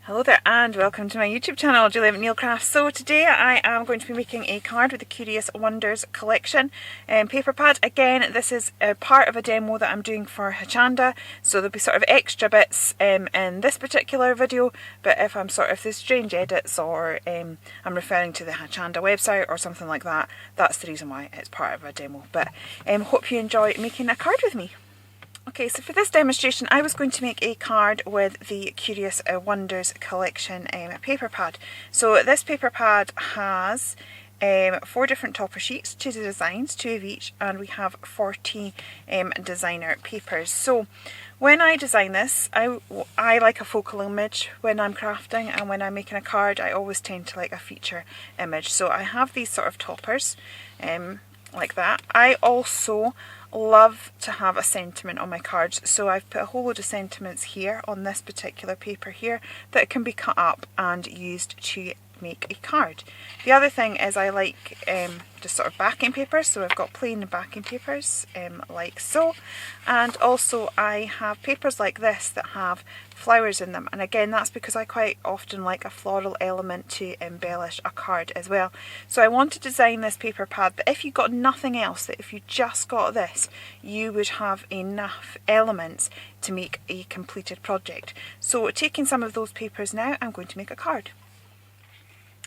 Hello there and welcome to my YouTube channel, Julia McNeil Crafts. So today I am going to be making a card with the Curious Wonders collection paper pad. Again, this is a part of a demo that I'm doing for Hachanda, so there'll be sort of extra bits in this particular video, but if there's strange edits or I'm referring to the Hachanda website or something like that, that's the reason why it's part of a demo. But hope you enjoy making a card with me. Okay, so for this demonstration I was going to make a card with the Curious Wonders collection paper pad. So this paper pad has 4 different topper sheets, 2 designs, 2 of each, and we have 40 designer papers. So when I design this, I like a focal image when I'm crafting, and when I'm making a card I always tend to like a feature image. So I have these sort of toppers like that. I also love to have a sentiment on my cards, so I've put a whole load of sentiments here on this particular paper here that can be cut up and used to make a card. The other thing is I like just sort of backing papers, so I've got plain backing papers like so, and also I have papers like this that have flowers in them, and again that's because I quite often like a floral element to embellish a card as well. So I want to design this paper pad that if you got nothing else, that if you just got this, you would have enough elements to make a completed project. So taking some of those papers now, I'm going to make a card.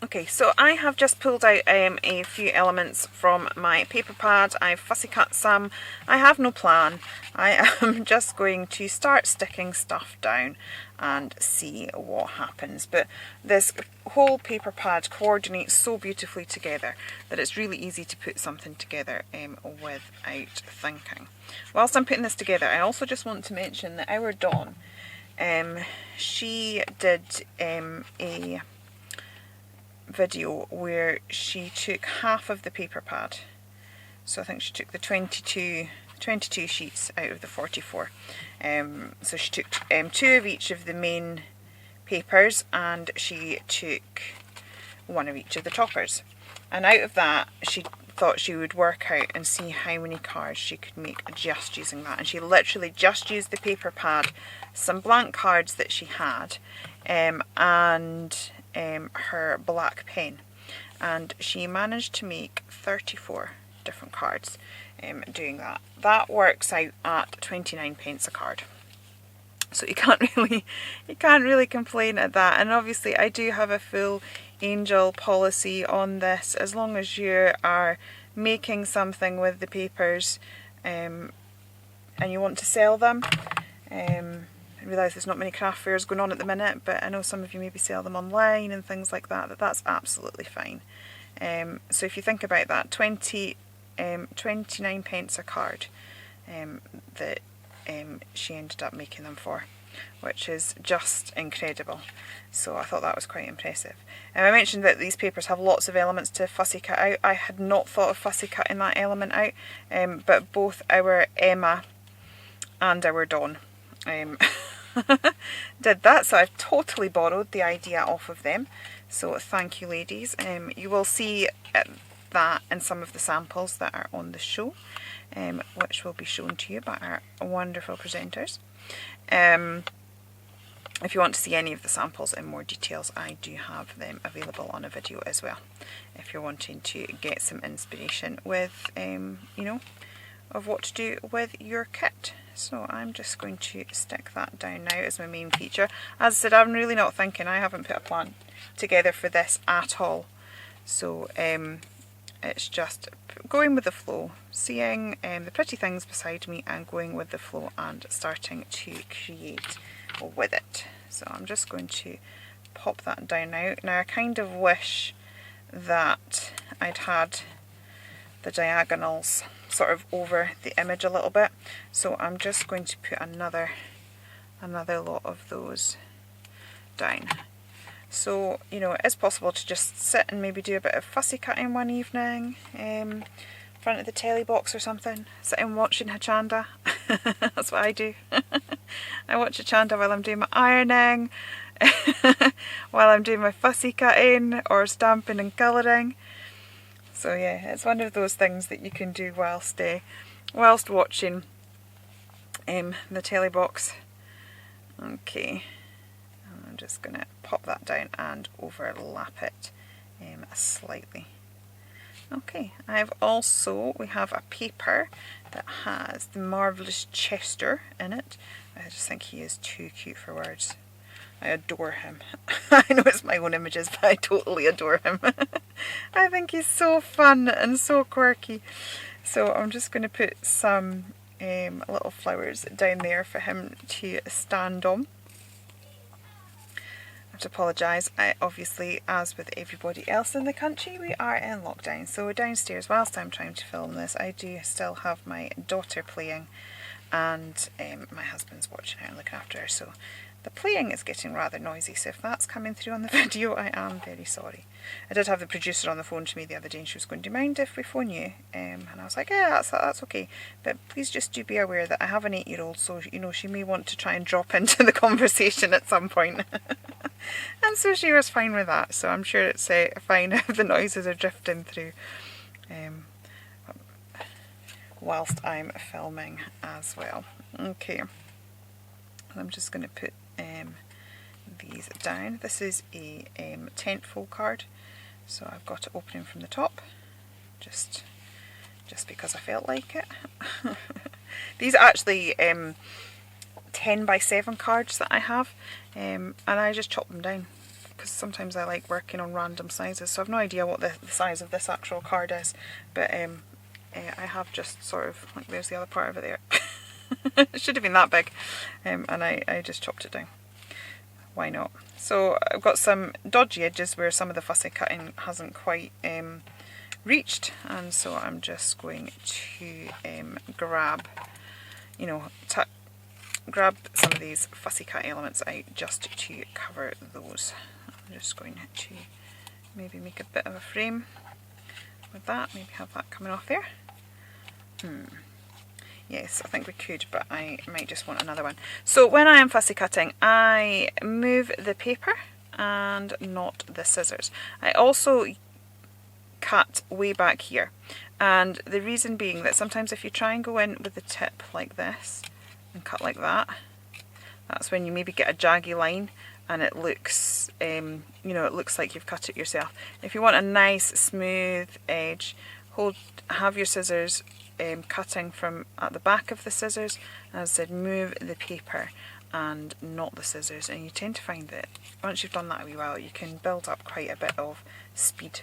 Okay, so I have just pulled out a few elements from my paper pad. I've fussy cut some. I have no plan. I am just going to start sticking stuff down and see what happens. But this whole paper pad coordinates so beautifully together that it's really easy to put something together without thinking. Whilst I'm putting this together, I also just want to mention that our Dawn, she did a video where she took half of the paper pad, so I think she took the 22 sheets out of the 44, so she took 2 of each of the main papers and she took 1 of each of the toppers, and out of that she thought she would work out and see how many cards she could make just using that. And she literally just used the paper pad, some blank cards that she had, and her black pen, and she managed to make 34 different cards doing that. That works out at 29p a card, so you can't really complain at that. And obviously I do have a full angel policy on this. As long as you are making something with the papers and you want to sell them, I realise there's not many craft fairs going on at the minute, but I know some of you maybe sell them online and things like that, that's absolutely fine. So if you think about that, 29p a card that she ended up making them for, which is just incredible. So I thought that was quite impressive. I mentioned that these papers have lots of elements to fussy cut out. I had not thought of fussy cutting that element out, but both our Emma and our Dawn did that, so I've totally borrowed the idea off of them, so thank you ladies. You will see that in some of the samples that are on the show, which will be shown to you by our wonderful presenters. If you want to see any of the samples in more details, I do have them available on a video as well, if you're wanting to get some inspiration with you know, of what to do with your kit. So I'm just going to stick that down now as my main feature. As I said, I'm really not thinking, I haven't put a plan together for this at all. So it's just going with the flow, seeing the pretty things beside me and going with the flow and starting to create with it. So I'm just going to pop that down now. Now I kind of wish that I'd had the diagonals sort of over the image a little bit, so I'm just going to put another lot of those down. So, you know, it is possible to just sit and maybe do a bit of fussy cutting one evening in front of the telly box or something, sitting watching Hachanda. That's what I do. I watch Hachanda while I'm doing my ironing, while I'm doing my fussy cutting or stamping and colouring. So yeah, it's one of those things that you can do whilst watching the telly box. Okay, I'm just going to pop that down and overlap it slightly. Okay, we have a paper that has the Marvellous Chester in it. I just think he is too cute for words. I adore him. I know it's my own images, but I totally adore him. I think he's so fun and so quirky. So I'm just going to put some little flowers down there for him to stand on. I have to apologise. Obviously, as with everybody else in the country, we are in lockdown. So downstairs, whilst I'm trying to film this, I do still have my daughter playing, and my husband's watching her and looking after her. So the playing is getting rather noisy, so if that's coming through on the video, I am very sorry. I did have the producer on the phone to me the other day, and she was going, "Do you mind if we phone you?" And I was like, "Yeah, that's okay. But please just do be aware that I have an 8-year-old, so you know she may want to try and drop into the conversation at some point." And so she was fine with that. So I'm sure it's fine if the noises are drifting through whilst I'm filming as well. Okay, I'm just going to put these down. This is a tentfold card, so I've got it opening from the top, just because I felt like it. These are actually 10 by 7 cards that I have, and I just chop them down because sometimes I like working on random sizes, so I've no idea what the size of this actual card is, but I have just sort of, like, there's the other part of it there. It should have been that big, and I just chopped it down. Why not? So I've got some dodgy edges where some of the fussy cutting hasn't quite reached, and so I'm just going to grab some of these fussy cut elements out just to cover those. I'm just going to maybe make a bit of a frame with that, maybe have that coming off there. Yes, I think we could, but I might just want another one. So when I am fussy cutting, I move the paper and not the scissors. I also cut way back here, and the reason being that sometimes if you try and go in with the tip like this and cut like that, that's when you maybe get a jaggy line and it looks it looks like you've cut it yourself. If you want a nice smooth edge, have your scissors cutting from at the back of the scissors. As I said, move the paper and not the scissors, and you tend to find that once you've done that a wee while, you can build up quite a bit of speed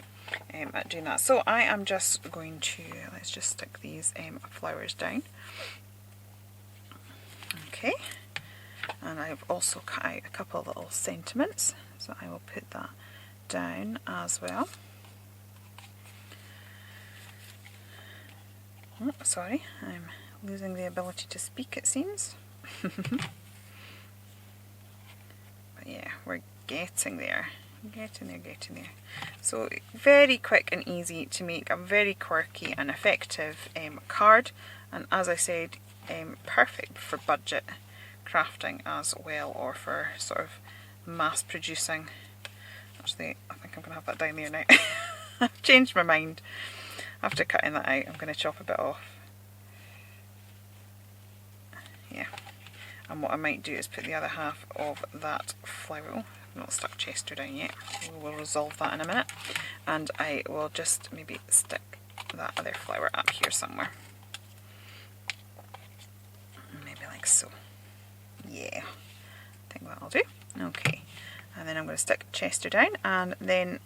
at doing that. So I am just going to, let's just stick these flowers down. Okay, and I've also cut out a couple of little sentiments, so I will put that down as well. Oh, sorry, I'm losing the ability to speak, it seems. But yeah, we're getting there. Getting there. So very quick and easy to make a very quirky and effective card, and as I said, perfect for budget crafting as well, or for sort of mass producing. Actually, I think I'm going to have that down there now. I've changed my mind. After cutting that out, I'm going to chop a bit off. Yeah, and what I might do is put the other half of that flower. I've not stuck Chester down yet. We'll resolve that in a minute. And I will just maybe stick that other flower up here somewhere. Maybe like so. Yeah, I think that'll do. Okay, and then I'm going to stick Chester down, and then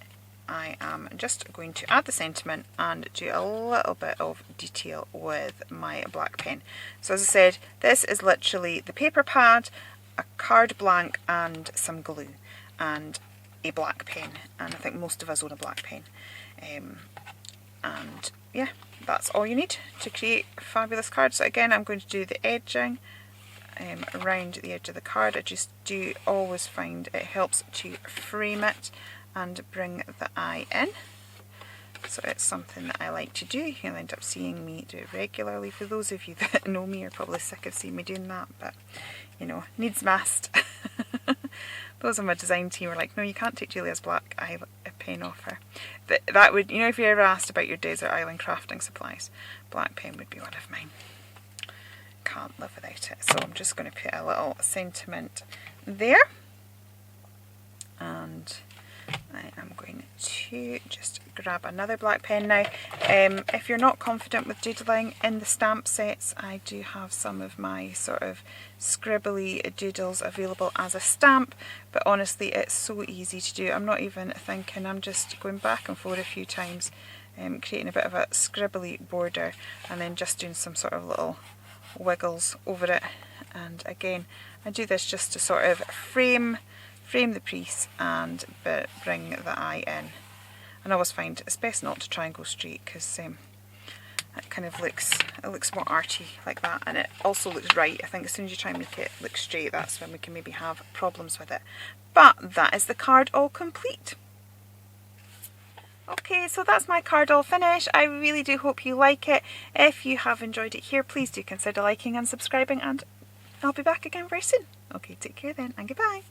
I am just going to add the sentiment and do a little bit of detail with my black pen. So as I said, this is literally the paper pad, a card blank and some glue and a black pen, and I think most of us own a black pen. And yeah, that's all you need to create a fabulous card. So again, I'm going to do the edging around the edge of the card. I just do always find it helps to frame it and bring the eye in. So it's something that I like to do. You'll end up seeing me do it regularly. For those of you that know me are probably sick of seeing me doing that, but you know, needs must. Those on my design team are like, no, you can't take Julia's black eye pen off her. That would, you know, if you're ever asked about your desert island crafting supplies, black pen would be one of mine. Can't live without it. So I'm just going to put a little sentiment there. I am going to just grab another black pen now. If you're not confident with doodling in the stamp sets, I do have some of my sort of scribbly doodles available as a stamp, but honestly it's so easy to do. I'm not even thinking, I'm just going back and forth a few times, creating a bit of a scribbly border and then just doing some sort of little wiggles over it. And again, I do this just to sort of frame the piece and bring the eye in. And I always find it's best not to try and go straight, because it kind of looks more arty like that, and it also looks right. I think as soon as you try and make it look straight, that's when we can maybe have problems with it. But that is the card all complete. Okay, so that's my card all finished. I really do hope you like it. If you have enjoyed it here, please do consider liking and subscribing, and I'll be back again very soon. Okay, take care then, and goodbye.